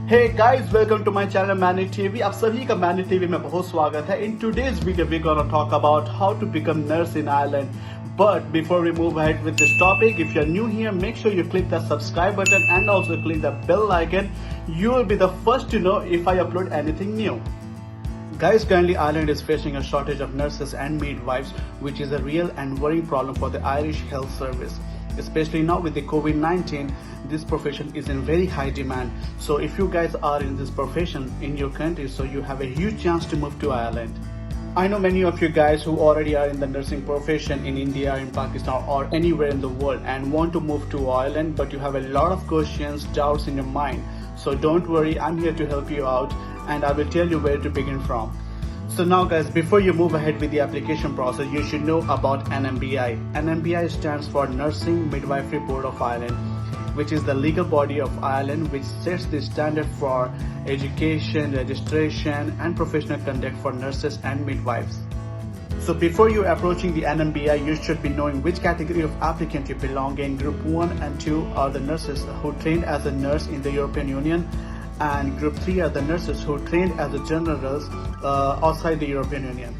Hey guys, welcome to my channel Marnit TV. आप सभी का Marnit TV में बहुत स्वागत है. In today's video, we're gonna talk about how to become nurse in Ireland. But before we move ahead with this topic, if you're new here, make sure you click the subscribe button and also click the bell icon. You will be the first to know if I upload anything new. Guys, currently Ireland is facing a shortage of nurses and midwives, which is a real and worrying problem for the Irish health service. Especially now with the COVID-19, this profession is in very high demand. So if you guys are in this profession in your country, so you have a huge chance to move to Ireland. I know many of you guys who already are in the nursing profession in India, in Pakistan or anywhere in the world and want to move to Ireland, but you have a lot of questions, doubts in your mind. So don't worry, I'm here to help you out and I will tell you where to begin from. So now guys, before you move ahead with the application process, you should know about NMBI. NMBI stands for Nursing Midwifery Board of Ireland, which is the legal body of Ireland which sets the standard for education, registration and professional conduct for nurses and midwives. So before you approaching the NMBI, you should be knowing which category of applicant you belong in. Group 1 and 2 are the nurses who trained as a nurse in the European Union, and Group 3 are the nurses who trained as a generals outside the European Union.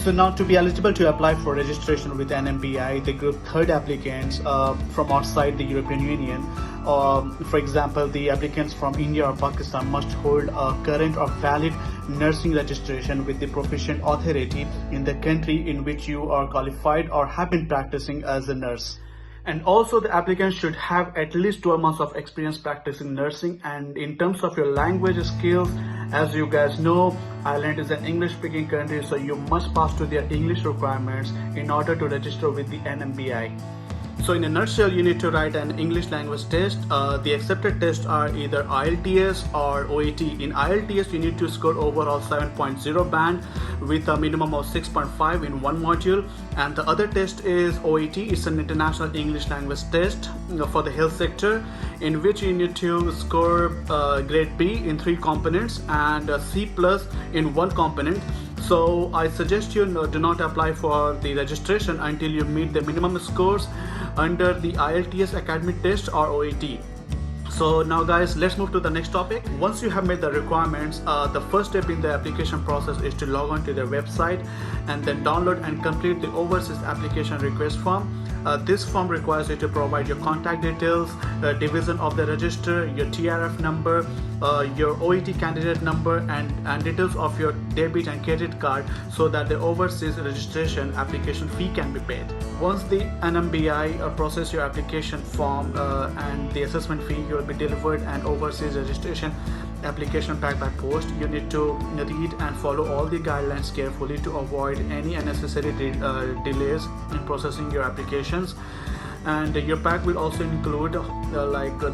So now to be eligible to apply for registration with NMBI, the Group 3 applicants from outside the European Union, for example, the applicants from India or Pakistan must hold a current or valid nursing registration with the proficient authority in the country in which you are qualified or have been practicing as a nurse. And also the applicant should have at least 12 months of experience practicing nursing. And in terms of your language skills, as you guys know, Ireland is an English speaking country, so you must pass to their English requirements in order to register with the NMBI. So in a nutshell, you need to write an English language test. The accepted tests are either IELTS or OET. In IELTS, you need to score overall 7.0 band with a minimum of 6.5 in one module. And the other test is OET. It's an international English language test for the health sector, in which you need to score grade B in 3 components and C plus in 1 component. So I suggest you do not apply for the registration until you meet the minimum scores under the IELTS academic test or OET. So now guys, let's move to the next topic. Once you have met the requirements, the first step in the application process is to log on to their website and then download and complete the overseas application request form. This form requires you to provide your contact details, division of the register, your TRF number, your OET candidate number and details of your debit and credit card so that the overseas registration application fee can be paid. Once the NMBI process your application form and the assessment fee, you will be delivered an overseas registration application pack by post. You need to read and follow all the guidelines carefully to avoid any unnecessary delays in processing your applications. And your pack will also include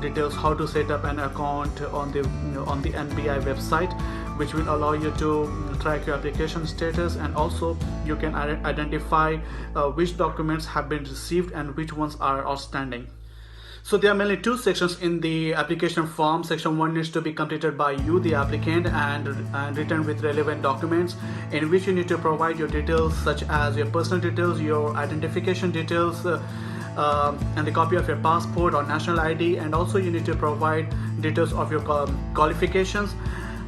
details how to set up an account on the NBI website, which will allow you to track your application status, and also you can identify which documents have been received and which ones are outstanding. So there are mainly 2 sections in the application form. Section 1 needs to be completed by you, the applicant, and written with relevant documents, in which you need to provide your details such as your personal details, your identification details, and the copy of your passport or national ID, and also you need to provide details of your qualifications.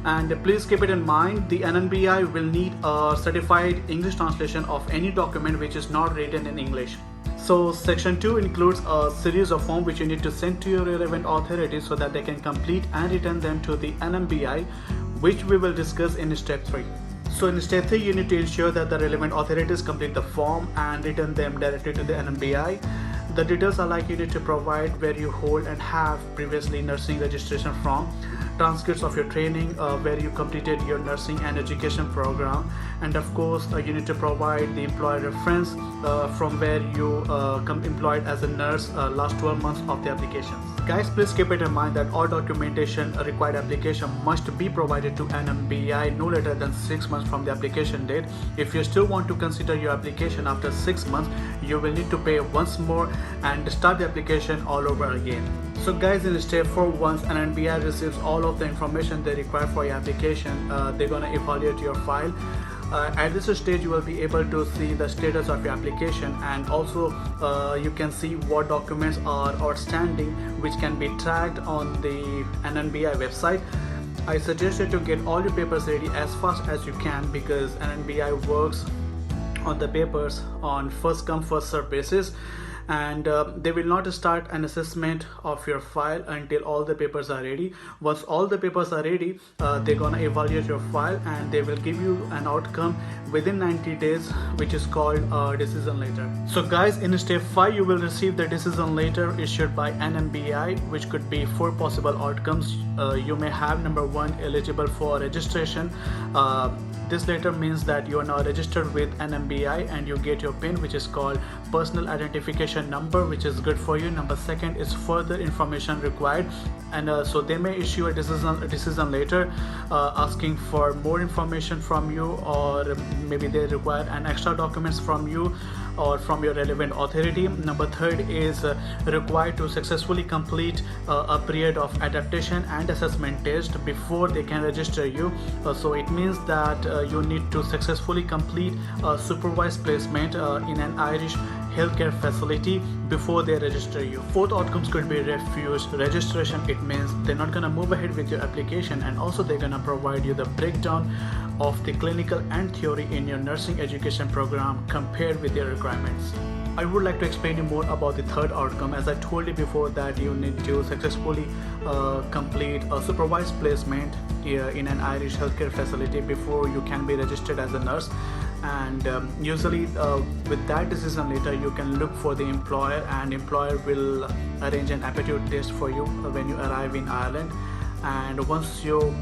And please keep it in mind, the NNBI will need a certified English translation of any document which is not written in English. So section 2 includes a series of forms which you need to send to your relevant authorities so that they can complete and return them to the NMBI, which we will discuss in step 3. So in step 3, you need to ensure that the relevant authorities complete the form and return them directly to the NMBI. The details are like you need to provide where you hold and have previously nursing registration from, transcripts of your training, where you completed your nursing and education program, and of course you need to provide the employer reference from where you employed as a nurse last 12 months of the application. Guys, please keep it in mind that all documentation required application must be provided to NMBI no later than 6 months from the application date. If you still want to consider your application after 6 months, you will need to pay once more and start the application all over again. So guys, in step 4, once NMBI receives all of the information they require for your application, they're gonna evaluate your file. At this stage, you will be able to see the status of your application, and also you can see what documents are outstanding, which can be tracked on the NNBI website. I suggest you to get all your papers ready as fast as you can, because NMBI works on the papers on first come first serve basis, and they will not start an assessment of your file until all the papers are ready. Once all the papers are ready, they're gonna evaluate your file and they will give you an outcome within 90 days, which is called a decision letter. So guys, in step 5 you will receive the decision letter issued by NMBI, which could be 4 possible outcomes. You may have: number 1, eligible for registration. This letter means that you are now registered with NMBI and you get your PIN, which is called personal identification number, which is good for you. Number 2 is further information required, and so they may issue a decision letter asking for more information from you, or maybe they require an extra documents from you or from your relevant authority. Number 3 is required to successfully complete a period of adaptation and assessment test before they can register you. So it means that you need to successfully complete a supervised placement in an Irish healthcare facility before they register you. 4th outcomes could be refused registration. It means they're not gonna move ahead with your application, and also they're gonna provide you the breakdown of the clinical and theory in your nursing education program compared with your requirements. I would like to explain you more about the 3rd outcome. As I told you before, that you need to successfully complete a supervised placement in an Irish healthcare facility before you can be registered as a nurse. And usually with that decision letter you can look for the employer, and employer will arrange an aptitude test for you when you arrive in Ireland. And once your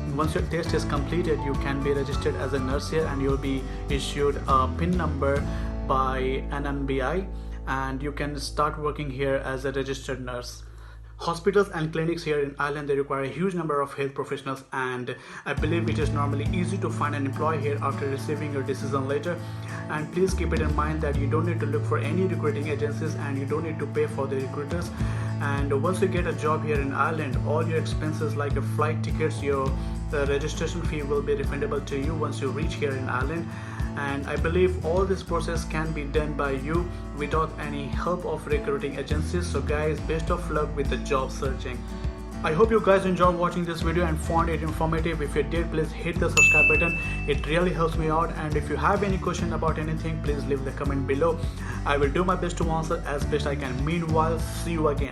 test is completed, you can be registered as a nurse here, and you'll be issued a PIN number by NMBI, and you can start working here as a registered nurse. Hospitals and clinics here in Ireland, they require a huge number of health professionals, and I believe it is normally easy to find an employee here after receiving your decision letter. And please keep it in mind that you don't need to look for any recruiting agencies, and you don't need to pay for the recruiters. And once you get a job here in Ireland, all your expenses like your flight tickets, your registration fee will be refundable to you once you reach here in Ireland. And I believe all this process can be done by you without any help of recruiting agencies. So guys, best of luck with the job searching. I hope you guys enjoyed watching this video and found it informative. If you did, please hit the subscribe button. It really helps me out. And if you have any question about anything, please leave the comment below. I will do my best to answer as best I can. Meanwhile, see you again.